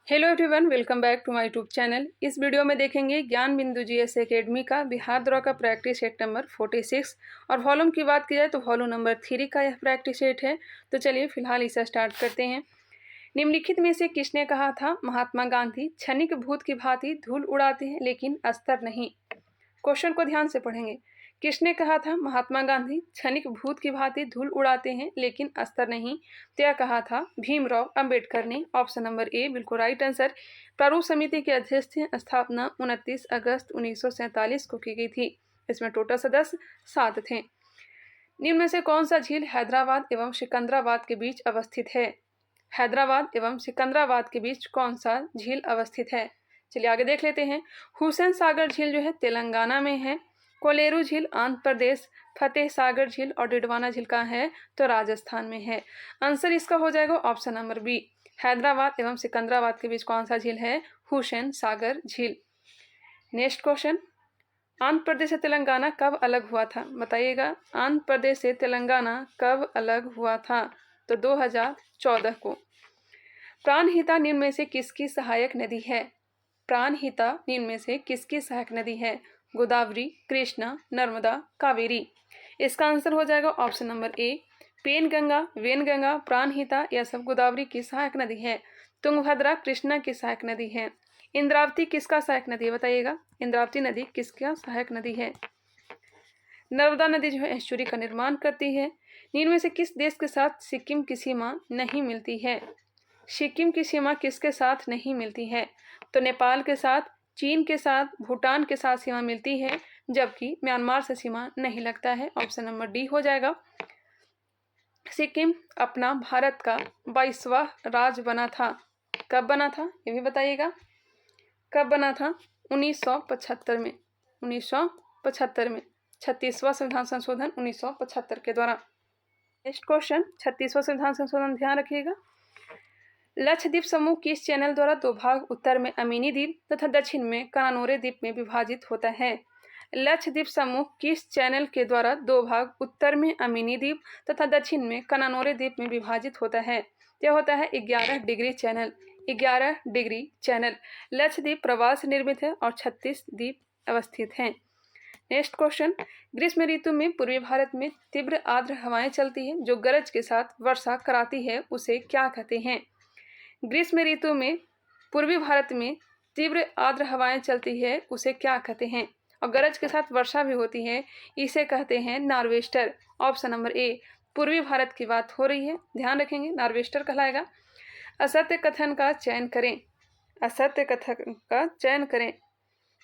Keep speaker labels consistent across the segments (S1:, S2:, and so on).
S1: Hello everyone, welcome back to my YouTube channel. इस video में देखेंगे ज्ञान बिंदु जीएस एकेडमी का बिहार दौरा का प्रैक्टिस सेट नंबर 46 और वॉल्यूम की बात की जाए तो वॉल्यूम नंबर 3 का यह प्रैक्टिस सेट है। तो चलिए फिलहाल इसे स्टार्ट करते हैं। निम्नलिखित में से किसने कहा था महात्मा गांधी क्षणिक भूत की भांति धूल उड़ाते हैं लेकिन अस्तर नहीं। क्वेश्चन को ध्यान से पढ़ेंगे। किसने कहा था महात्मा गांधी क्षणिक भूत की भांति धूल उड़ाते हैं लेकिन अस्तर नहीं। तो यह कहा था भीमराव अंबेडकर ने। ऑप्शन नंबर ए बिल्कुल राइट आंसर। प्रारूप समिति के अध्यक्ष थे। स्थापना 29 अगस्त 1947 को की गई थी। इसमें टोटल सदस्य 7 थे। निम्न में से कौन सा झील हैदराबाद एवं सिकंदराबाद के बीच अवस्थित है। हैदराबाद एवं सिकंदराबाद के बीच कौन सा झील अवस्थित है। चलिए आगे देख लेते हैं। हुसैन सागर झील जो है तेलंगाना में है। कोलेरू झील आंध्र प्रदेश। फतेह सागर झील और डिडवाना झील कहाँ है तो राजस्थान में है। आंसर इसका हो जाएगा ऑप्शन नंबर बी। हैदराबाद एवं सिकंदराबाद के बीच कौन सा झील है हुसैन सागर झील। नेक्स्ट क्वेश्चन, आंध्र प्रदेश से तेलंगाना कब अलग हुआ था बताइएगा। आंध्र प्रदेश से तेलंगाना कब अलग हुआ था तो 2014 को। प्राणहिता निम्न में से किसकी सहायक नदी है। प्राणहिता निम्न में से किसकी सहायक नदी है। गोदावरी, कृष्णा, नर्मदा, कावेरी। इसका आंसर हो जाएगा option number A Penganga, Wainganga, Pranhita यह सब गोदावरी की सहायक नदी है। तुंगभद्रा कृष्णा की सहायक नदी है। इंद्रावती किसका सहायक नदी है बताइएगा। इंद्रावती नदी किसका सहायक नदी है। नर्मदा नदी जो है एस्चुरी का निर्माण करती है। निम्न में से किस देश के साथ सिक्किम की सीमा नहीं मिलती है। सिक्किम की सीमा किसके साथ नहीं मिलती है तो नेपाल के साथ, चीन के साथ, भूटान के साथ सीमा मिलती है, जबकि म्यांमार से सीमा नहीं लगता है। ऑप्शन नंबर डी हो जाएगा। सिक्किम अपना भारत का 22वां राज्य बना था। कब बना था ये भी बताइएगा। कब बना था 1975 में। 1975 में 36वां संविधान संशोधन 1975 के द्वारा। नेक्स्ट क्वेश्चन 36वां संविधान संशोधन ध्यान रखिएगा। लक्षद्वीप समूह किस चैनल द्वारा दो भाग उत्तर में अमीनी द्वीप तथा दक्षिण में कनानोरे द्वीप में विभाजित होता है। लक्षद्वीप समूह किस चैनल के द्वारा दो भाग उत्तर में अमीनी द्वीप तथा दक्षिण में कनानोरे द्वीप में विभाजित होता है। यह होता है 11 degree channel. 11 degree channel. Lakshadweep प्रवाल से निर्मित है और 36 द्वीप अवस्थित हैं। नेक्स्ट क्वेश्चन, ग्रीष्म ऋतु में पूर्वी भारत में तीव्र आर्द्र हवाएं चलती हैं जो गरज के साथ वर्षा कराती है, उसे क्या कहते हैं। ग्रीष्म ऋतु में पूर्वी भारत में तीव्र आर्द्र हवाएं चलती है, उसे क्या कहते हैं और गरज के साथ वर्षा भी होती है, इसे कहते हैं नार्वेस्टर। ऑप्शन नंबर ए पूर्वी भारत की बात हो रही है, ध्यान रखेंगे नार्वेस्टर कहलाएगा। असत्य कथन का चयन करें। असत्य कथन का चयन करें।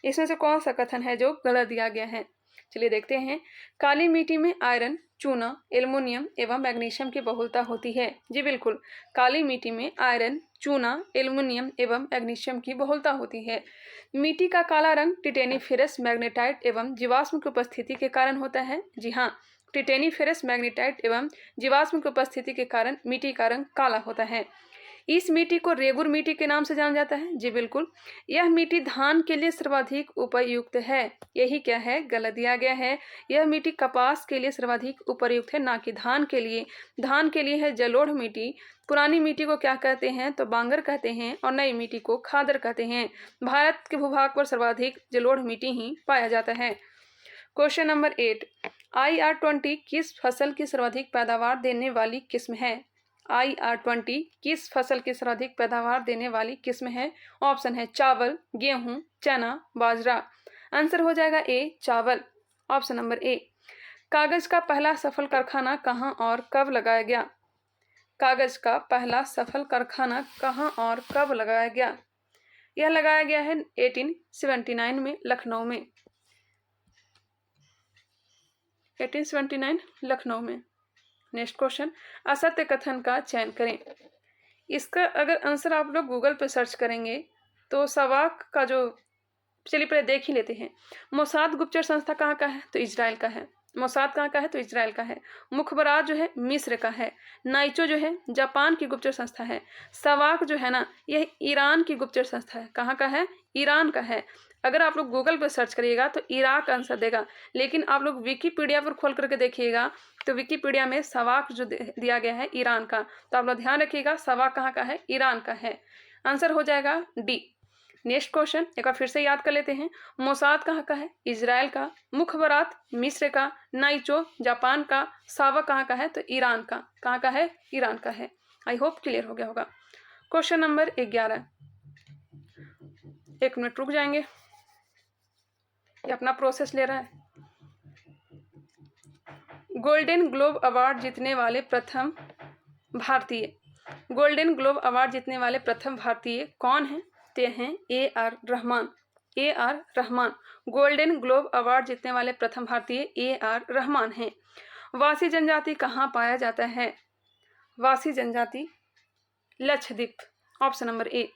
S1: इसमें से कौन सा कथन है जो गलत दिया गया है। चलिए देखते हैं। काली मिट्टी में आयरन, चूना, एल्युमिनियम एवं मैग्नीशियम की बहुलता होती है। जी बिल्कुल, काली मिट्टी में आयरन, चूना, एल्युमिनियम एवं मैग्नीशियम की बहुलता होती है। मिट्टी का काला रंग टिटेनीफेरस मैग्नेटाइट एवं जीवाश्म की उपस्थिति के कारण होता है। जी हाँ, टिटेनीफेरस मैग्नेटाइट एवं जीवाश्म की उपस्थिति के कारण मिट्टी का रंग काला होता है। इस मिट्टी को रेगुर मिट्टी के नाम से जाना जाता है। जी बिल्कुल, यह मिट्टी धान के लिए सर्वाधिक उपयुक्त है। यही क्या है गलत दिया गया है। यह मिट्टी कपास के लिए सर्वाधिक उपयुक्त है, ना कि धान के लिए। धान के लिए है जलोढ़ मिट्टी। पुरानी मिट्टी को क्या कहते हैं तो बांगर कहते हैं और नई मिट्टी को खादर कहते हैं। भारत के भूभाग पर सर्वाधिक जलोढ़ मिट्टी ही पाया जाता है। क्वेश्चन नंबर 8, IR20 किस फसल की सर्वाधिक पैदावार देने वाली किस्म है। IR20 किस फसल की सर्वाधिक पैदावार देने वाली किस्म है। ऑप्शन है चावल, गेहूं, चना, बाजरा। आंसर हो जाएगा ए चावल। ऑप्शन नंबर ए। कागज का पहला सफल कारखाना कहां और कब लगाया गया। कागज का पहला सफल कारखाना कहां और कब लगाया गया। यह लगाया गया है 1879 में लखनऊ में। 1879 लखनऊ में। नेक्स्ट क्वेश्चन, असत्य कथन का चयन करें। इसका अगर आंसर आप लोग गूगल पे सर्च करेंगे तो सवाक का जो, चलिए पहले देख ही लेते हैं। मोसाद गुप्तचर संस्था कहाँ का है तो इजराइल का है। मोसाद कहाँ का है तो इजराइल का है। मुखबरात जो है मिस्र का है। नाइचो जो है जापान की गुप्तचर संस्था है। सवाक जो है ना यह ईरान की गुप्तचर संस्था है। कहाँ का है ईरान का है। अगर आप लोग गूगल पर सर्च करिएगा तो इराक आंसर देगा, लेकिन आप लोग विकीपीडिया पर खोल करके देखिएगा तो विकीपीडिया में सवाक जो दिया गया है ईरान का। तो आप लोग ध्यान रखिएगा सवाक कहाँ का है ईरान का है। आंसर हो जाएगा डी। नेक्स्ट क्वेश्चन एक बार फिर से याद कर लेते हैं। मोसाद कहाँ का है? इजराइल का। मुखबरात मिस्र का। नाइचो जापान का। सावा कहाँ का है? तो ईरान का। कहाँ का है? ईरान का है। आई होप क्लियर हो गया होगा। क्वेश्चन नंबर 11, 1 मिनट रुक जाएंगे, ये अपना प्रोसेस ले रहा है। गोल्डन ग्लोब अवार्ड जीतने वाले प्रथम भारतीय, गोल्डन ग्लोब अवार्ड जीतने वाले प्रथम भारतीय कौन हैं? ते हैं AR. Rahman. AR. Rahman golden globe award जीतने वाले प्रथम भारतीय ए.आर. रहमान हैं। वासी जनजाति कहाँ पाया जाता है? वासी जनजाति लक्षद्वीप, ऑप्शन नंबर ए।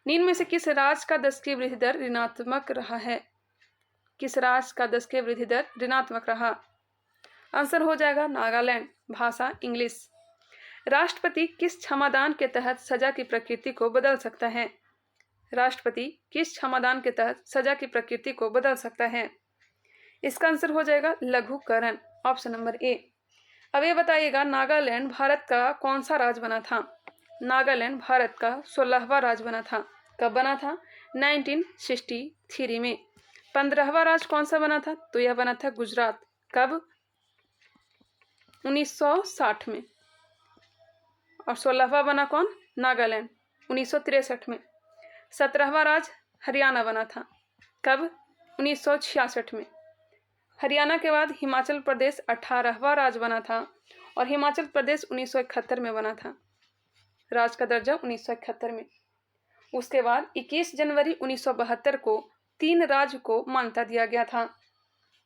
S1: निम्न में से किस राज्य का दशकीय वृद्धि दर ऋणात्मक रहा है? किस राज्य का दशकीय वृद्धि दर ऋणात्मक रहा? आंसर हो जाएगा नागालैंड। भाषा इंग्लिश। राष्ट्रपति किस क्षमादान के तहत सजा की प्रकृति को बदल सकता है? राष्ट्रपति किस क्षमादान के तहत सजा की प्रकृति को बदल सकता है? इसका आंसर हो जाएगा लघुकरण, ऑप्शन नंबर ए। अब ये बताइएगा नागालैंड भारत का कौन सा राज्य बना था? नागालैंड भारत का 16वां राज्य बना था। कब बना था? 1963 में। 15वां राज्य कौन सा बना था? तो यह बना था गुजरात। कब? 1960 में। और 16वां बना कौन? नागालैंड, 1963 में। 17वां राज्य हरियाणा बना था। कब? 1966 में। हरियाणा के बाद हिमाचल प्रदेश 18वां राज्य बना था और हिमाचल प्रदेश 1971 में बना था। राज्य का दर्जा 1971 में। उसके बाद 21 जनवरी 1972 को 3 राज्य को मान्यता दिया गया था।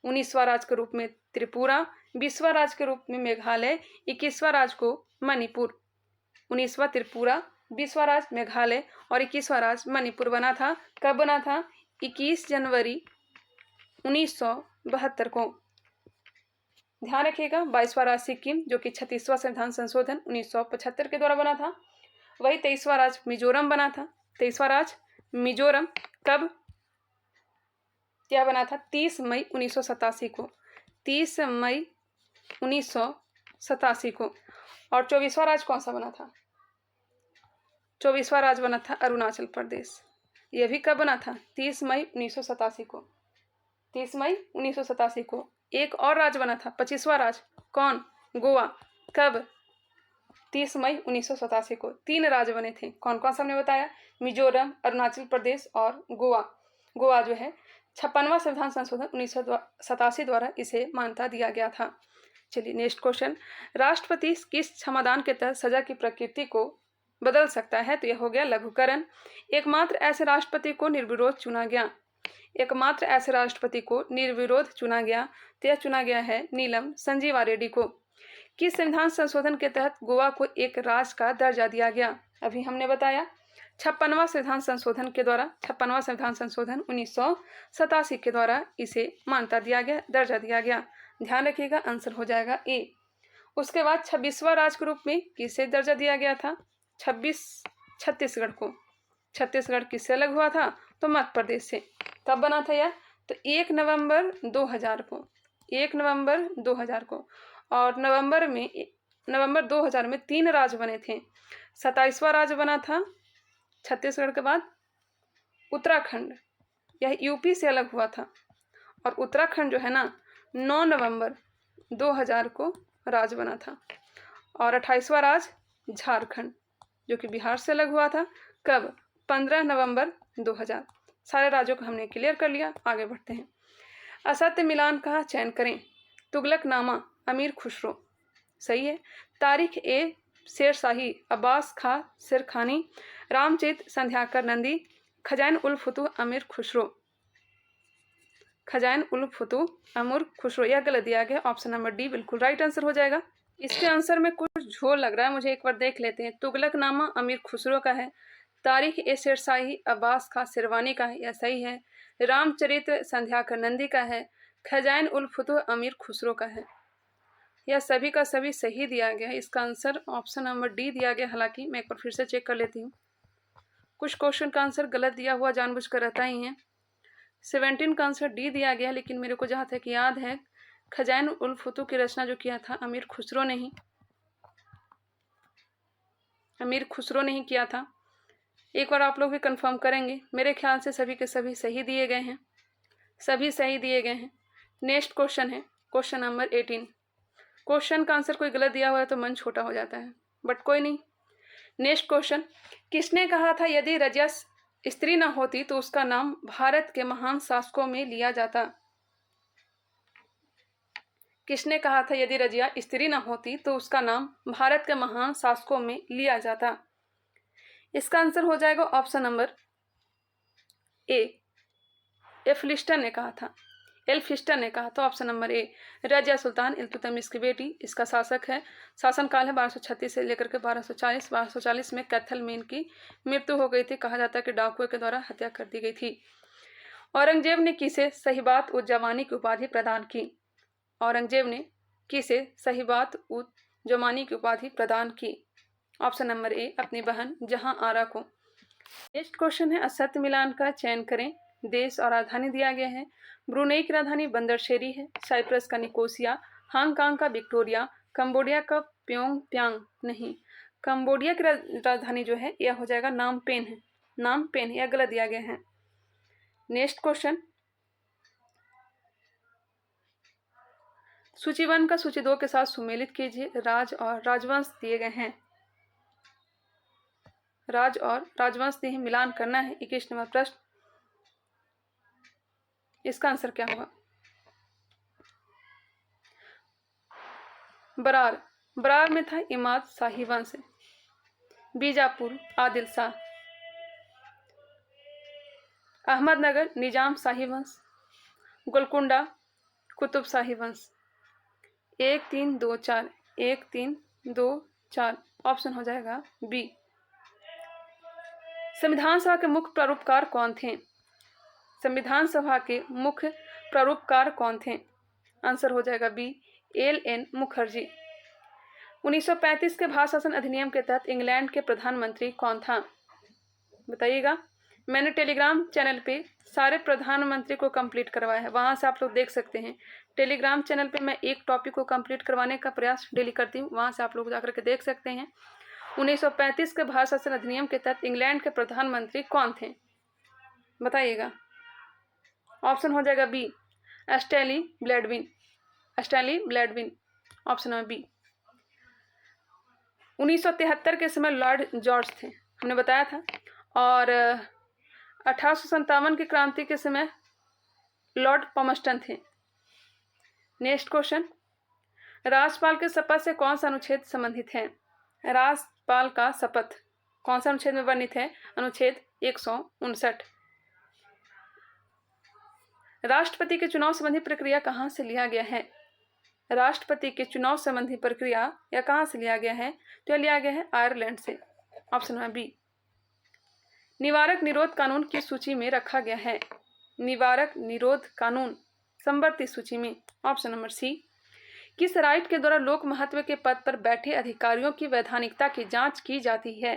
S1: 19वां राज्य के रूप में त्रिपुरा, 20वां राज्य के रूप में मेघालय, 21वां राज्य को मणिपुर। 19वां त्रिपुरा, 20वां राज्य मेघालय और 21वां राज्य मणिपुर बना था। कब बना था? 21 जनवरी 1972 को। ध्यान रखिएगा 22वां राज्य सिक्किम जो कि 36वां संविधान संशोधन 1975 के द्वारा बना था। वही 23वां राज्य मिजोरम बना था। 23वां राज्य मिजोरम कब? यह बना था 30 मई 1987 को। 30 मई 1987 को। और 24वां राज्य कौन सा बना था? 24वां राज्य बना था अरुणाचल प्रदेश। यह भी कब बना था? 30 मई 1987 को। 30 मई 1987 को। एक और राज्य बना था 25वां राज्य, कौन? गोवा। कब? 30 मई 1987 को। 3 राज्य बने थे। कौन कौन सा हमने बताया? मिजोरम, अरुणाचल प्रदेश और गोवा। गोवा जो है 56वां संविधान संशोधन 1987 द्वारा इसे मान्यता दिया गया था। चलिए नेक्स्ट क्वेश्चन। राष्ट्रपति किस क्षमादान के तहत सजा की प्रकृति को बदल सकता है? तो यह हो गया लघुकरण। एकमात्र ऐसे राष्ट्रपति को निर्विरोध चुना गया। एकमात्र ऐसे राष्ट्रपति को निर्विरोध चुना गया तो यह चुना गया है नीलम संजीवा रेड्डी को। किस संविधान संशोधन के तहत गोवा को एक राज्य का दर्जा दिया गया? अभी हमने बताया 56वां संविधान संशोधन के द्वारा। 56वां संविधान संशोधन 1987 के द्वारा इसे मान्यता दिया गया, दर्जा दिया गया। ध्यान रखिएगा आंसर हो जाएगा ए। उसके बाद 26वां राज्य के रूप में किसे दर्जा दिया गया था? छत्तीसगढ़ को। छत्तीसगढ़ किससे अलग हुआ था? तो मध्य प्रदेश से। कब बना था यह? तो 1 नवंबर 2000 को। 1 नवंबर 2000 को। और नवंबर 2000 में 3 राज्य बने थे। 27वां राज्य बना था छत्तीसगढ़ के बाद उत्तराखंड। यह यूपी से अलग हुआ था। और उत्तराखंड जो है ना 9 नवंबर 2000 को राज्य बना था। और 28वां राज्य झारखंड जो कि बिहार से अलग हुआ था। कब? 15 नवंबर 2000। सारे राज्यों को हमने क्लियर कर लिया। आगे बढ़ते हैं। असत्य मिलान का चयन करें। तुगलकनामा अमीर खुसरो सही है। तारीख ए शेरशाही अब्बास खां शेरखानी, रामचरित संध्याकर नंदी, खजाइन उल फतूह अमीर खुसरो। खजाइन उल फतूह अमीर खुसरो यह गलत दिया गया। ऑप्शन नंबर डी बिल्कुल राइट आंसर हो जाएगा। इसके आंसर में कुछ झोल लग रहा है मुझे, एक बार देख लेते हैं। तुगलकनामा अमीर खुसरो का है। तारीख ए शेरशाही अब्बास खां शेरवानी का है, यह सही है। रामचरित्र संध्याकर नंदी का है। खजाइन उल फतूह अमीर खुसरो का है। यह सभी का सभी सही दिया गया है। इसका आंसर ऑप्शन नंबर डी दिया गया। हालांकि मैं एक बार फिर से चेक कर लेती हूँ। कुछ क्वेश्चन का आंसर गलत दिया हुआ जानबूझकर रहता ही है। 17 का आंसर डी दिया गया, लेकिन मेरे को जहाँ तक याद है खजाइन उल फतूह की रचना जो किया था अमीर खुसरो ने ही किया था। एक बार आप लोग भी कंफर्म करेंगे। मेरे ख्याल से सभी के सभी सही दिए गए हैं, सभी सही दिए गए हैं। नेक्स्ट क्वेश्चन है क्वेश्चन नंबर 18। क्वेश्चन का आंसर कोई गलत दिया हुआ है तो मन छोटा हो जाता है, बट कोई नहीं। नेक्स्ट क्वेश्चन, किसने कहा था यदि रजिया स्त्री न होती तो उसका नाम भारत के महान शासकों में लिया जाता? किसने कहा था यदि रजिया स्त्री न होती तो उसका नाम भारत के महान शासकों में लिया जाता? इसका आंसर हो जाएगा ऑप्शन नंबर ए, एल्फिस्टन ने कहा था। एल्फिस्टन ने कहा था ऑप्शन नंबर ए। रजिया सुल्तान इल्तुतमिश की बेटी इसका शासक है। शासनकाल है 1236 से लेकर के 1240। 1240 में कैथलमेन की मृत्यु हो गई थी। कहा जाता है कि डाकुओं के द्वारा हत्या कर दी गई थी। औरंगजेब ने किसे सहीबात उद जमानी की उपाधि प्रदान की? औरंगजेब ने किसे सहीबात उद जमानी की उपाधि प्रदान की? ऑप्शन नंबर ए, अपनी बहन जहां आरा को। नेक्स्ट क्वेश्चन है, असत्य मिलान का चयन करें। देश और राजधानी दिया गया है। ब्रुनेई की राजधानी बंदरशेरी है। साइप्रस का निकोसिया, हांगकांग का विक्टोरिया, कंबोडिया का प्योंगयांग नहीं, कंबोडिया की राजधानी जो है यह हो जाएगा नामपेन है। नामपेन यह गलत दिया गया है। नेक्स्ट क्वेश्चन, सूची 1 का सूची 2 के साथ सुमेलित कीजिए। राज और राजवंश दिए गए हैं। राज और राजवंश दिए, मिलान करना है। 21 नंबर प्रश्न, इसका आंसर क्या होगा? बरार, बरार में था इमाद शाही वंश। बीजापुर आदिल शाह, अहमदनगर निजाम शाही वंश, गोलकुंडा कुतुब शाही वंश। 1 3 2 4, 1 3 2 4 ऑप्शन हो जाएगा बी। संविधान सभा के मुख्य प्रारूपकार कौन थे? संविधान सभा के मुख्य प्रारूपकार कौन थे? आंसर हो जाएगा बी, एल.एन. मुखर्जी। 1935 के भारत शासन अधिनियम के तहत इंग्लैंड के प्रधानमंत्री कौन था? बताइएगा। मैंने टेलीग्राम चैनल पे सारे प्रधानमंत्री को कंप्लीट करवाया है, वहां से आप लोग देख सकते हैं। टेलीग्राम चैनल पे मैं एक टॉपिक को कंप्लीट करवाने का प्रयास डेली करती हूँ, वहां से आप लोग जाकर के देख सकते हैं। 1935 के भारत शासन अधिनियम के तहत इंग्लैंड के प्रधानमंत्री कौन थे? बताइएगा। ऑप्शन हो जाएगा B, Stanley Baldwin. Stanley Baldwin option number B. 1973 के समय लॉर्ड जॉर्ज थे, हमने बताया था। और 1857 की क्रांति के समय लॉर्ड पॉमस्टन थे। नेक्स्ट क्वेश्चन, राज्यपाल के शपथ से कौन सा अनुच्छेद संबंधित है? राज्यपाल का शपथ कौन सा अनुच्छेद में वर्णित है? अनुच्छेद 159। राष्ट्रपति के चुनाव संबंधी प्रक्रिया कहाँ से लिया गया है? राष्ट्रपति के चुनाव संबंधी प्रक्रिया या कहाँ से लिया गया है? तो लिया गया है आयरलैंड से। Option number B. निवारक निरोध कानून की सूची में रखा गया है। निवारक निरोध कानून संबंधित सूची में। Option number C. किस राइट के द्वारा लोक महत्व के पद पर बैठे अधिकारियों की वैधानिकता की जांच की जाती है?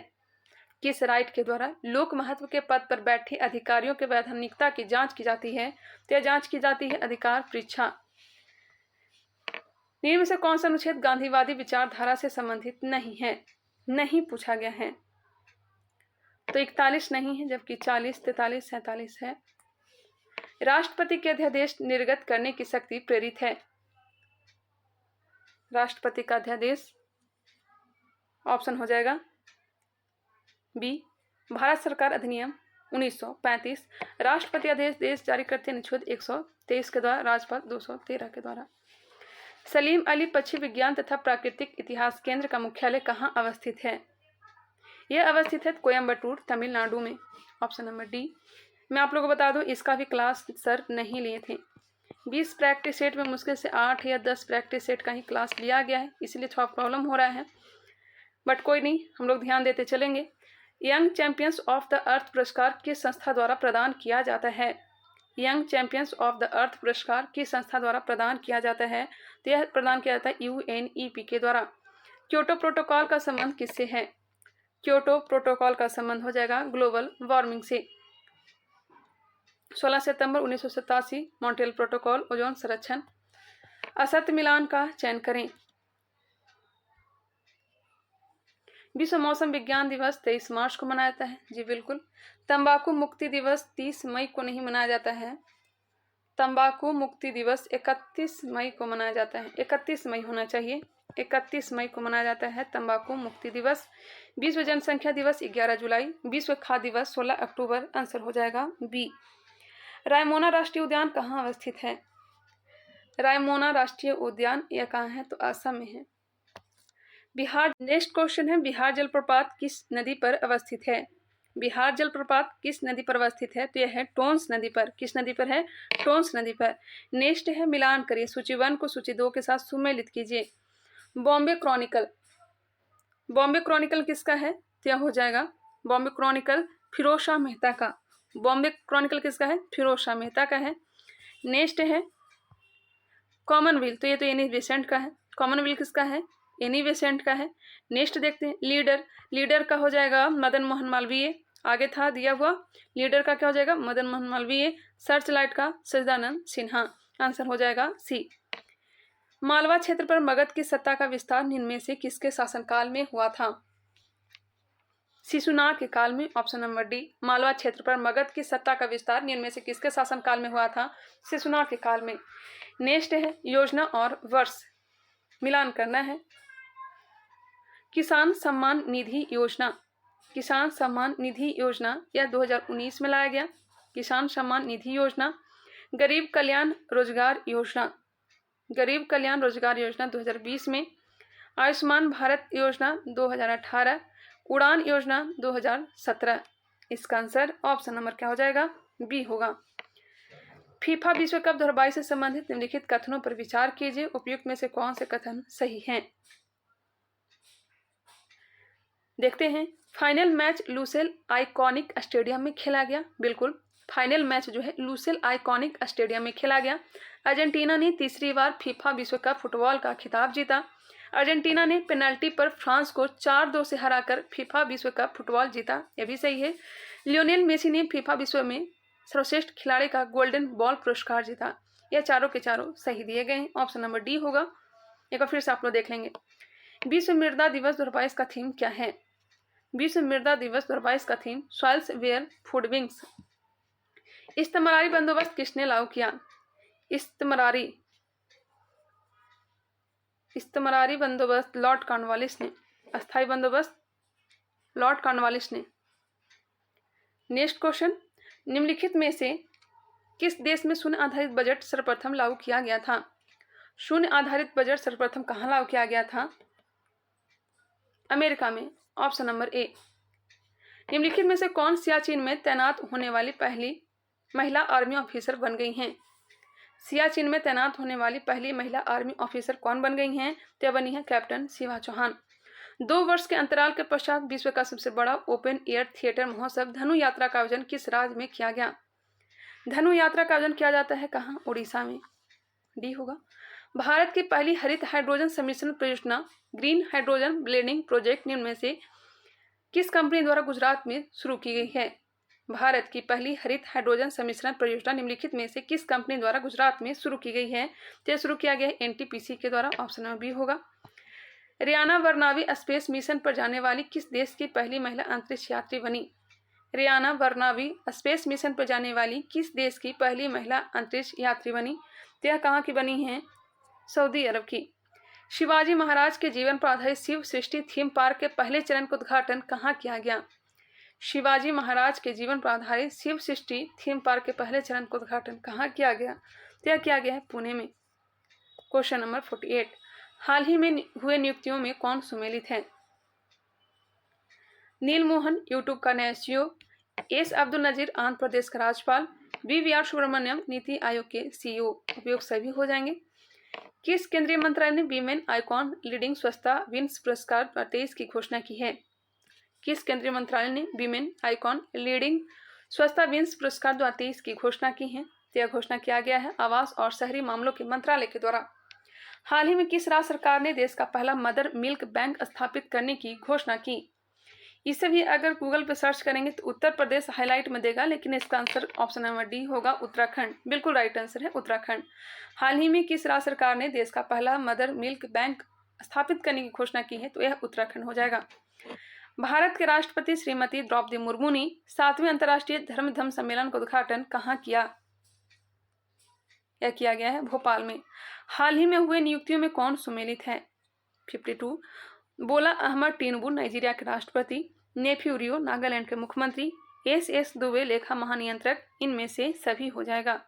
S1: किस राइट के द्वारा लोक महत्व के पद पर बैठे अधिकारियों के वैधानिकता की जांच की जाती है? तो यह जांच की जाती है अधिकार परीक्षा। निम्न में से कौन सा अनुच्छेद गांधीवादी विचारधारा से संबंधित नहीं है? नहीं पूछा गया है। तो 41 नहीं है, जबकि 40, 43, 47 है। राष्ट्रपति के अध्यादेश निर्गत करने की शक्ति प्रेरित है। राष्ट्रपति का अध्यादेश ऑप्शन हो जाएगा बी, भारत सरकार अधिनियम 1935। राष्ट्रपति आदेश जारी करते हैं अनुच्छेद 123 के द्वारा, राज्यपाल 213 के द्वारा। सलीम अली पक्षी विज्ञान तथा प्राकृतिक इतिहास केंद्र का मुख्यालय कहाँ अवस्थित है? यह अवस्थित है कोयम्बटूर, तमिलनाडु में। Option number D. मैं आप लोगों को बता दूं, इसका भी क्लास सर नहीं लिए थे। 20 प्रैक्टिस सेट में मुश्किल से 8 या 10 प्रैक्टिस सेट का ही क्लास लिया गया है, इसलिए थोड़ा प्रॉब्लम हो रहा है, बट कोई नहीं, हम लोग ध्यान देते चलेंगे। Young champions of the earth पुरस्कार किस संस्था द्वारा प्रदान किया जाता है? Young champions of the earth पुरस्कार किस संस्था द्वारा प्रदान किया जाता है? तो यह प्रदान किया जाता है UNEP के द्वारा। क्योटो प्रोटोकॉल का संबंध किससे है? क्योटो प्रोटोकॉल का संबंध हो जाएगा ग्लोबल वार्मिंग से। 16 सितंबर 1987 मॉन्ट्रियल प्रोटोकॉल, ओजोन संरक्षण। असत्य मिलान का चयन करें। विश्व मौसम विज्ञान दिवस 23 मार्च को मनाया जाता है। जी बिल्कुल। तंबाकू मुक्ति दिवस 30 मई को नहीं मनाया जाता है। तंबाकू मुक्ति दिवस 31 मई को मनाया जाता है। 31 मई होना चाहिए। 31 मई को मनाया जाता है तंबाकू मुक्ति दिवस। विश्व जनसंख्या दिवस 11 जुलाई। विश्व खाद्य दिवस 16 अक्टूबर। आंसर हो जाएगा बी। रायमोना राष्ट्रीय उद्यान कहाँ अवस्थित है? रायमोना राष्ट्रीय उद्यान यह कहाँ है? तो असम में है। बिहार, नेक्स्ट क्वेश्चन है, बिहार जलप्रपात किस नदी पर अवस्थित है? बिहार जलप्रपात किस नदी पर अवस्थित है? तो यह है टोंस नदी पर। किस नदी पर है? टोंस नदी पर। नेक्स्ट है, मिलान करिए, सूची 1 को सूची 2 के साथ सुमेलित कीजिए। बॉम्बे क्रॉनिकल, बॉम्बे क्रॉनिकल किसका है? तो यह हो जाएगा बॉम्बे क्रॉनिकल फिरोज शाह मेहता का। बॉम्बे क्रॉनिकल किसका है? फिरोज शाह मेहता का है। नेक्स्ट है कॉमनवेल्थ, तो ये तो एनी बेसेंट का है। कॉमनवेल्थ किसका है? एनी बेसेंट का है। नेक्स्ट देखते हैं लीडर, लीडर का हो जाएगा मदन मोहन मालवीय। आगे था दिया हुआ, लीडर का क्या हो जाएगा? मदन मोहन मालवीय। सर्च लाइट का सच्चिदानंद सिन्हा। आंसर हो जाएगा सी। मालवा क्षेत्र पर मगध की सत्ता का विस्तार निम्न में से किसके शासनकाल में हुआ था? शिशुनाग के काल में। Option number D. मालवा क्षेत्र पर मगध की सत्ता का विस्तार निम्न में से किसके शासनकाल में हुआ था? शिशुनाग के काल में। नेक्स्ट है योजना और वर्ष मिलान करना है। किसान सम्मान निधि योजना, किसान सम्मान निधि योजना यह 2019 में लाया गया। किसान सम्मान निधि योजना। गरीब कल्याण रोजगार योजना, गरीब कल्याण रोजगार योजना 2020 में। आयुष्मान भारत योजना 2018। उड़ान योजना 2017। इसका आंसर ऑप्शन नंबर क्या हो जाएगा? बी होगा। फीफा विश्व कप 2022 से संबंधित निम्नलिखित कथनों पर विचार कीजिए, उपयुक्त में से कौन से कथन सही हैं? देखते हैं। Final match Lucille iconic stadium में खेला गया। बिल्कुल, फाइनल मैच जो है लुसेल आइकॉनिक स्टेडियम में खेला गया। अर्जेंटीना ने तीसरी बार फीफा विश्व कप फुटबॉल का खिताब जीता। अर्जेंटीना ने पेनल्टी पर फ्रांस को 4-2 से हराकर फीफा विश्व कप फुटबॉल जीता। यह भी सही है। लियोनेल मेसी ने फीफा विश्व में सर्वश्रेष्ठ खिलाड़ी का गोल्डन बॉल पुरस्कार जीता। यह चारों के चारों सही दिए गए हैं। ऑप्शन नंबर डी होगा। एक बार फिर से आप लोग देख लेंगे। विश्व मृदा दिवस 2022 का थीम क्या है? विश्व मृदा दिवस 2022 का थीम सॉइल्स वेयर फूड विंग्स। इस्तमरारी बंदोबस्त किसने लागू किया? इस्तमरारी बंदोबस्त लॉर्ड कॉर्नवालिस ने। अस्थायी बंदोबस्त लॉर्ड कॉर्नवालिस ने। नेक्स्ट क्वेश्चन, निम्नलिखित में से किस देश में शून्य आधारित बजट सर्वप्रथम लागू किया गया था? शून्य आधारित बजट सर्वप्रथम कहाँ लागू किया गया था? अमेरिका में। ऑप्शन नंबर ए। निम्नलिखित में से कौन सियाचिन में तैनात होने वाली पहली महिला आर्मी ऑफिसर बन गई हैं? सियाचिन में तैनात होने वाली पहली महिला आर्मी ऑफिसर कौन बन गई हैं? तो बनी है कैप्टन शिवा चौहान। 2 वर्ष के अंतराल के पश्चात विश्व का सबसे बड़ा ओपन एयर थिएटर महोत्सव धनु यात्रा का आयोजन किस राज्य में किया गया? धनु यात्रा का आयोजन किया जाता है कहाँ? उड़ीसा में। डी होगा। भारत की पहली हरित हाइड्रोजन सम्मिश्रण परियोजना ग्रीन हाइड्रोजन ब्लेंडिंग प्रोजेक्ट निम्न में से किस कंपनी द्वारा गुजरात में शुरू की गई है? भारत की पहली हरित हाइड्रोजन सम्मिश्रण परियोजना निम्नलिखित में से किस कंपनी द्वारा गुजरात में शुरू की गई है? तो शुरू किया गया है एनटीपीसी के द्वारा। ऑप्शन नंबर बी होगा। रियाना वर्नावी स्पेस मिशन पर जाने वाली किस देश की पहली महिला अंतरिक्ष यात्री बनी? रियाना वर्नावी स्पेस मिशन पर जाने वाली किस देश की पहली महिला अंतरिक्ष यात्री बनी? तो यह कहाँ की बनी है? सऊदी अरब की। शिवाजी महाराज के जीवन पर आधारित शिव सृष्टि थीम पार्क के पहले चरण का उद्घाटन कहाँ किया गया? शिवाजी महाराज के जीवन पर आधारित शिव सृष्टि थीम पार्क के पहले चरण का उद्घाटन कहाँ किया गया? तो यह किया गया है पुणे में। क्वेश्चन नंबर 48, हाल ही में हुए नियुक्तियों में कौन सम्मिलित है? नील मोहन यूट्यूब का नया सीईओ, एस अब्दुल नजीर आंध्र प्रदेश का राज्यपाल, वीवीआर सुब्रमण्यम नीति आयोग के सीईओ। उपयोग सभी हो जाएंगे। किस केंद्रीय मंत्रालय ने वीमेन आइकॉन लीडिंग स्वच्छता विंस पुरस्कार 2023 की घोषणा की है? किस केंद्रीय मंत्रालय ने वीमेन आइकॉन लीडिंग स्वच्छता विंस पुरस्कार 2023 की घोषणा की है? तो यह घोषणा किया गया है आवास और शहरी मामलों के मंत्रालय के द्वारा। हाल ही में किस राज्य सरकार ने देश का पहला मदर मिल्क बैंक स्थापित करने की घोषणा की? इसे भी अगर गूगल पे सर्च करेंगे तो उत्तर प्रदेश हाईलाइट में देगा, लेकिन इसका आंसर ऑप्शन नंबर डी होगा, उत्तराखंड। बिल्कुल राइट आंसर है उत्तराखंड। हाल ही में किस राज्य सरकार ने देश का पहला मदर मिल्क बैंक स्थापित करने की घोषणा की है? तो यह उत्तराखंड हो जाएगा। भारत के राष्ट्रपति श्रीमती द्रौपदी मुर्मू ने 7वें अंतर्राष्ट्रीय धर्म सम्मेलन का उद्घाटन कहाँ किया? यह किया गया है भोपाल में। हाल ही में हुए नियुक्तियों में कौन सुमेलित है? 52 बोला अहमद टिनुबू नाइजीरिया के राष्ट्रपति, नेफ्यू रियो नागालैंड के मुख्यमंत्री, एस दुबे लेखा महानियंत्रक, इनमें से सभी हो जाएगा।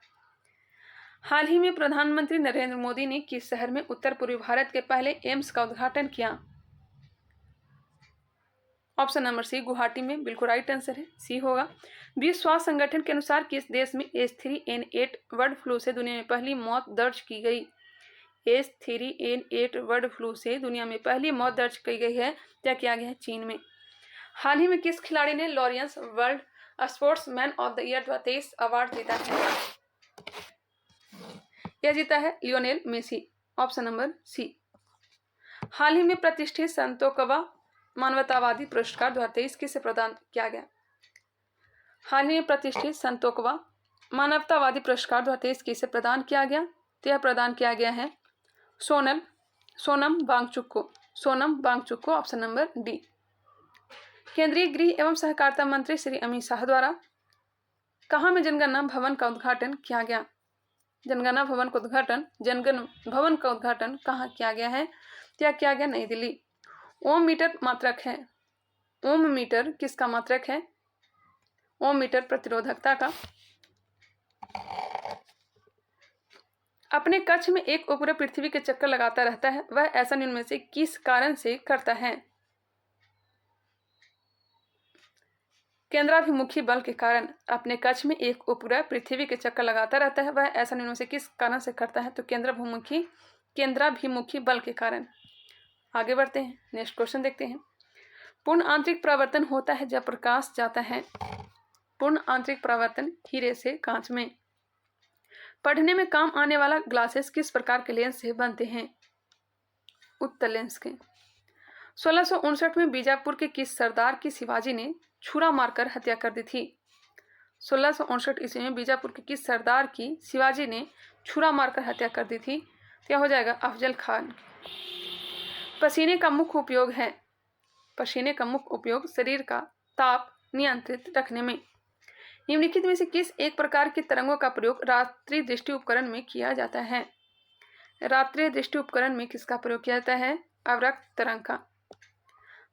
S1: हाल ही में प्रधानमंत्री नरेंद्र मोदी ने किस शहर में उत्तर पूर्वी भारत के पहले एम्स का उद्घाटन किया? ऑप्शन नंबर सी गुवाहाटी में, बिल्कुल राइट आंसर है, सी होगा। विश्व स्वास्थ्य संगठन के अनुसार किस देश में H3N8 बर्ड फ्लू से दुनिया में पहली मौत दर्ज की गई? H3N8 बर्ड फ्लू से दुनिया में पहली मौत दर्ज की गई है, क्या किया गया है? चीन में। हाल ही में किस खिलाड़ी ने Laureus world sportsman of the year 2023 award जीता है? यह जीता है Lionel Messi, option number C. हाल ही में प्रतिष्ठित संतोकवा मानवतावादी पुरस्कार 2023 किसे प्रदान किया गया? हाल ही में प्रतिष्ठित संतोकवा मानवतावादी पुरस्कार 2023 किसे प्रदान किया गया? तो यह प्रदान किया गया है सोनम वांगचुक को, ऑप्शन नंबर डी। केंद्रीय गृह एवं सहकारिता मंत्री श्री अमित शाह द्वारा कहाँ में जनगणना भवन का उद्घाटन किया गया? जनगण भवन का उद्घाटन कहाँ किया गया है? क्या किया गया? नई दिल्ली। ओम मीटर मात्रक है। ओम मीटर किसका मात्रक है? ओम मीटर प्रतिरोधकता का। अपने कक्ष में एक उपग्रह पृथ्वी के चक्कर लगाता रहता है, वह ऐसा निम्न में से किस कारण से करता है? केंद्राभिमुखी बल के कारण। अपने कक्ष में एक उपग्रह पृथ्वी के चक्कर लगाता रहता है, वह ऐसा निम्न में से किस कारण से करता है? तो केंद्राभिमुखी बल के कारण। आगे बढ़ते हैं, नेक्स्ट क्वेश्चन देखते हैं। पूर्ण आंतरिक परावर्तन होता है जब प्रकाश जाता है। पूर्ण आंतरिक परावर्तन हीरे से कांच में। पढ़ने में काम आने वाला ग्लासेस किस प्रकार के लेंस से बनते हैं? उत्तल लेंस के। 1659 में बीजापुर के किस सरदार की शिवाजी ने छुरा मारकर हत्या कर दी थी? 1659 ईस्वी में बीजापुर के किस सरदार की शिवाजी ने छुरा मारकर हत्या कर दी थी? क्या हो जाएगा? अफजल खान। पसीने का मुख्य उपयोग है। पसीने का मुख्य उपयोग शरीर का ताप नियंत्रित रखने में। निम्नलिखित में से किस एक प्रकार की तरंगों का प्रयोग रात्रि दृष्टि उपकरण में किया जाता है? रात्रि दृष्टि उपकरण में किसका प्रयोग किया जाता है? अवरक्त तरंग का।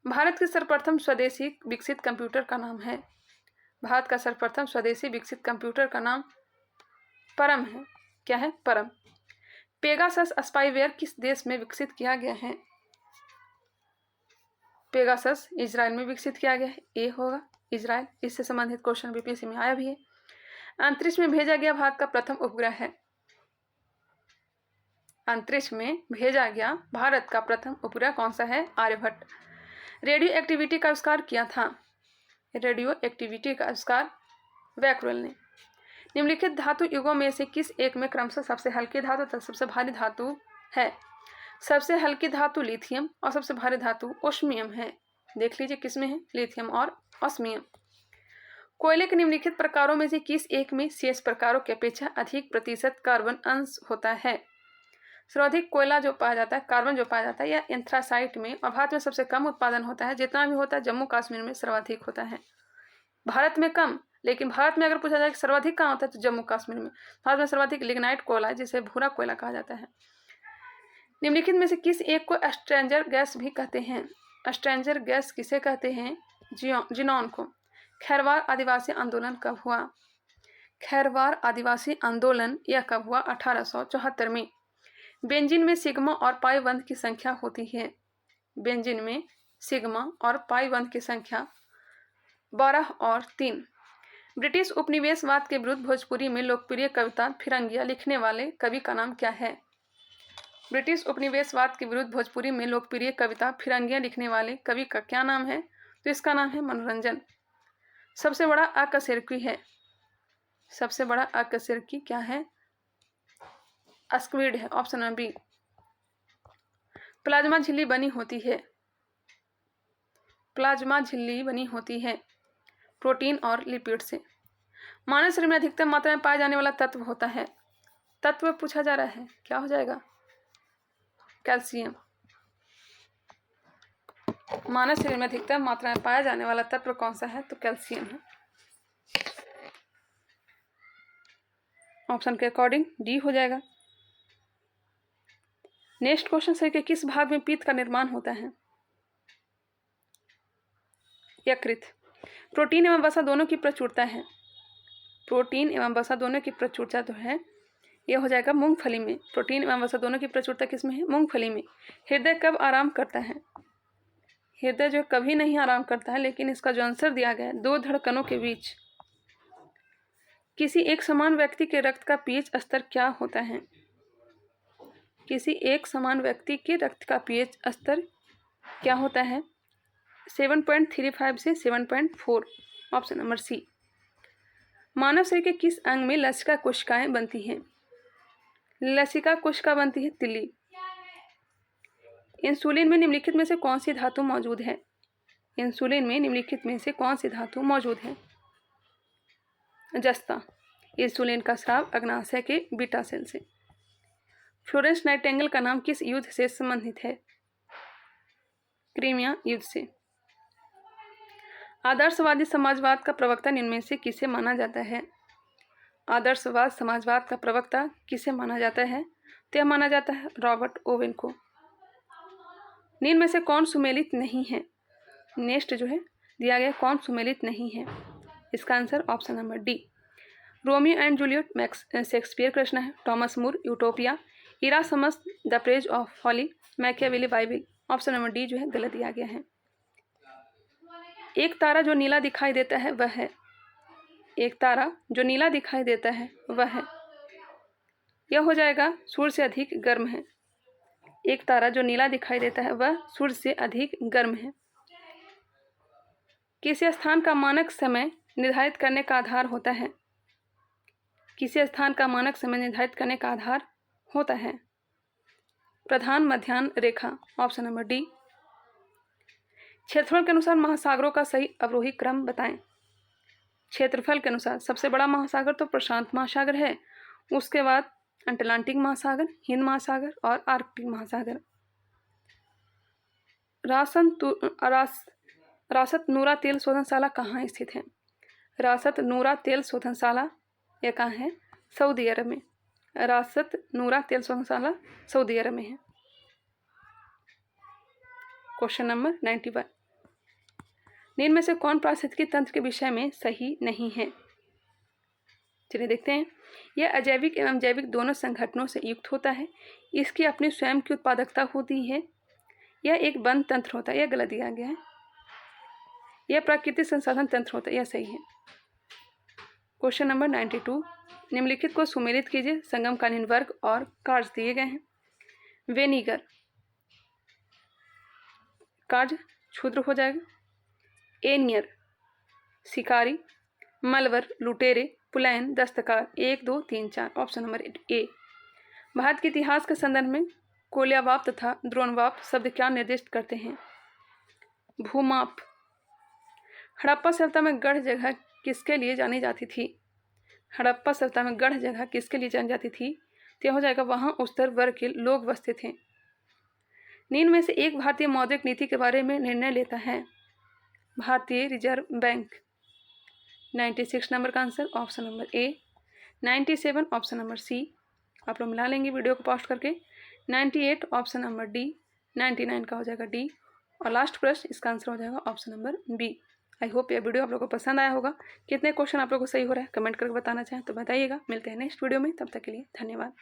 S1: भारत के सर्वप्रथम स्वदेशी विकसित कंप्यूटर का नाम है। भारत का सर्वप्रथम स्वदेशी विकसित कंप्यूटर का नाम परम है। क्या है? परम। पेगासस स्पाईवेयर किस देश में विकसित किया गया है? पेगासस इजराइल में विकसित किया गया है। ए होगा इजराइल। इससे संबंधित क्वेश्चन बीपीएससी में आया भी है। अंतरिक्ष में भेजा गया भारत का प्रथम उपग्रह है। अंतरिक्ष में भेजा गया भारत का प्रथम उपग्रह कौन सा है? आर्यभट्ट। रेडियो एक्टिविटी का आविष्कार किया था। रेडियो एक्टिविटी का आविष्कार बैक्यूएल ने। निम्नलिखित धातु युगों में से किस एक में क्रमशः सबसे हल्की धातु तथा सबसे भारी धातु है? सबसे हल्की धातु लिथियम और सबसे भारी धातु ओस्मियम है। देख लीजिए किसमें है? लिथियम और ओस्मियम। कोयले के निम्नलिखित प्रकारों में से किस एक में शेष प्रकारों की अपेक्षा अधिक प्रतिशत कार्बन अंश होता है? सर्वाधिक कोयला जो पाया जाता है, कार्बन जो पाया जाता है, यह एंथ्रासाइट में, और भारत में सबसे कम उत्पादन होता है। जितना भी होता है जम्मू कश्मीर में सर्वाधिक होता है। भारत में कम, लेकिन भारत में अगर पूछा जाए कि सर्वाधिक कहाँ होता है तो जम्मू कश्मीर में। भारत में सर्वाधिक लिग्नाइट कोयला है, जिसे भूरा कोयला कहा जाता है। निम्नलिखित में से किस एक को स्ट्रेंजर गैस भी कहते हैं? स्ट्रेंजर गैस किसे कहते हैं? जिनॉन को। खैरवार आदिवासी आंदोलन कब हुआ? खैरवार आदिवासी आंदोलन यह कब हुआ? 1874 में। बेंजीन में सिग्मा और पाई बंध की संख्या होती है। बेंजीन में सिग्मा और पाई बंध की संख्या 12 और 3। ब्रिटिश उपनिवेशवाद के विरुद्ध भोजपुरी में लोकप्रिय कविता फिरंगियाँ लिखने वाले कवि का नाम क्या है? ब्रिटिश उपनिवेशवाद के विरुद्ध भोजपुरी में लोकप्रिय कविता फिरंगियाँ लिखने वाले कवि का क्या नाम है? तो इसका नाम है मनोरंजन। सबसे बड़ा अकशेरुकी है। सबसे बड़ा अकशेरुकी क्या है? स्क्विड है, ऑप्शन नंबर बी। प्लाज्मा झिल्ली बनी होती है। प्लाज्मा झिल्ली बनी होती है प्रोटीन और लिपिड से। मानव शरीर में अधिकतम मात्रा में पाया जाने वाला तत्व होता है। तत्व पूछा जा रहा है, क्या हो जाएगा? कैल्शियम। मानव शरीर में अधिकतम मात्रा में पाया जाने वाला तत्व कौन सा है? तो कैल्शियम है। ऑप्शन के अकॉर्डिंग डी हो जाएगा। नेक्स्ट क्वेश्चन, शरीर के किस भाग में पित्त का निर्माण होता है? यकृत। प्रोटीन एवं वसा दोनों की प्रचुरता है। प्रोटीन एवं वसा दोनों की प्रचुरता तो है, यह हो जाएगा मूंगफली में। प्रोटीन एवं वसा दोनों की प्रचुरता किस में है? मूंगफली में। हृदय कब आराम करता है? हृदय जो कभी नहीं आराम करता है, लेकिन इसका जो आंसर दिया गया है, दो धड़कनों के बीच। किसी एक समान व्यक्ति के रक्त का पीएच स्तर क्या होता है? किसी एक समान व्यक्ति के रक्त का पीएच स्तर क्या होता है? 7.35 से 7.4। ऑप्शन नंबर सी। मानव शरीर के किस अंग में लसिका कोशिकाएं बनती हैं? लसिका कोशिका बनती है तिल्ली। इंसुलिन में निम्नलिखित में से कौन सी धातु मौजूद है? इंसुलिन में निम्नलिखित में से कौन सी धातु मौजूद है? जस्ता। इंसुलिन का स्राव अग्नाशय के बीटा सेल से। फ्लोरेंस नाइटिंगेल का नाम किस युद्ध से संबंधित है? क्रीमिया युद्ध से। आदर्शवादी समाजवाद का प्रवक्ता निम्न में से किसे माना जाता है? आदर्शवाद समाजवाद का प्रवक्ता किसे माना जाता है? तो यह माना जाता है रॉबर्ट ओवेन को। निम्न में से कौन सुमेलित नहीं है? नेक्स्ट जो है दिया गया कौन सुमेलित नहीं है, इसका answer option number D. Romeo and Juliet Shakespeare का रचना है। Thomas More Utopia. Erasmus the Praise of Folly. Machiavelli Bible. Option number D जो है गलत दिया गया है। एक तारा जो नीला दिखाई देता है वह है। एक तारा जो नीला दिखाई देता है वह है, यह हो जाएगा सूर्य से अधिक गर्म है। एक तारा जो नीला दिखाई देता है वह सूर्य से अधिक गर्म है। किसी स्थान का मानक समय निर्धारित करने का आधार होता है? किसी स्थान का मानक समय निर्धारित करने का आधार होता है प्रधान मध्याह्न रेखा। Option number D. क्षेत्रफल के अनुसार महासागरों का सही अवरोही क्रम बताएं। क्षेत्रफल के अनुसार सबसे बड़ा महासागर तो प्रशांत महासागर है, उसके बाद अटलांटिक महासागर, हिंद महासागर और आर्कटिक महासागर। रासत नूरा तेल शोधनशाला कहाँ स्थित है? रासत नूरा तेल शोधनशाला यह कहाँ है? सऊदी अरब में। रासत नूरा तेल शोधनशाला सऊदी अरब में है। क्वेश्चन नंबर 91, निम्न में से कौन पारिस्थितिकी तंत्र के विषय में सही नहीं है? चलिए देखते हैं। यह अजैविक एवं जैविक दोनों संगठनों से युक्त होता है। इसकी अपनी स्वयं की उत्पादकता होती है। यह एक बंद तंत्र होता है, यह गलत दिया गया है। यह प्राकृतिक संसाधन तंत्र होता है, यह सही है। क्वेश्चन नंबर 92, निम्नलिखित को सुमेलित कीजिए। संगमकालीन वर्ग और कार्य दिए गए हैं। वेनिगर कार्य क्षुद्र हो जाएगा। एनियर शिकारी। मलवर लुटेरे। पुलैन दस्तकार। 1 2 3 4। Option number A. भारत के इतिहास के संदर्भ में कोलियावाप तथा द्रोणवाप शब्द क्या निर्दिष्ट करते हैं? भूमाप। हड़प्पा सभ्यता में गढ़ जगह किसके लिए जानी जाती थी? हड़प्पा सभ्यता में गढ़ जगह किसके लिए जानी जाती थी? तो यह हो जाएगा वहाँ उच्चतर वर्ग के लोग बसते थे। निम्न में से एक भारतीय मौद्रिक नीति के बारे में निर्णय लेता है। भारतीय रिजर्व बैंक। 96 नंबर का answer option number A. 97 option number C. आप लोग मिला लेंगे वीडियो को पॉज करके। 98 ऑप्शन नंबर डी। 99 का हो जाएगा डी। और लास्ट प्रश्न इसका आंसर हो जाएगा option number B. I hope यह वीडियो आप लोगों को पसंद आया होगा। कितने क्वेश्चन आप लोगों को सही हो रहा है कमेंट करके बताना चाहें तो बताइएगा। मिलते हैं नेक्स्ट वीडियो में, तब तक के लिए धन्यवाद।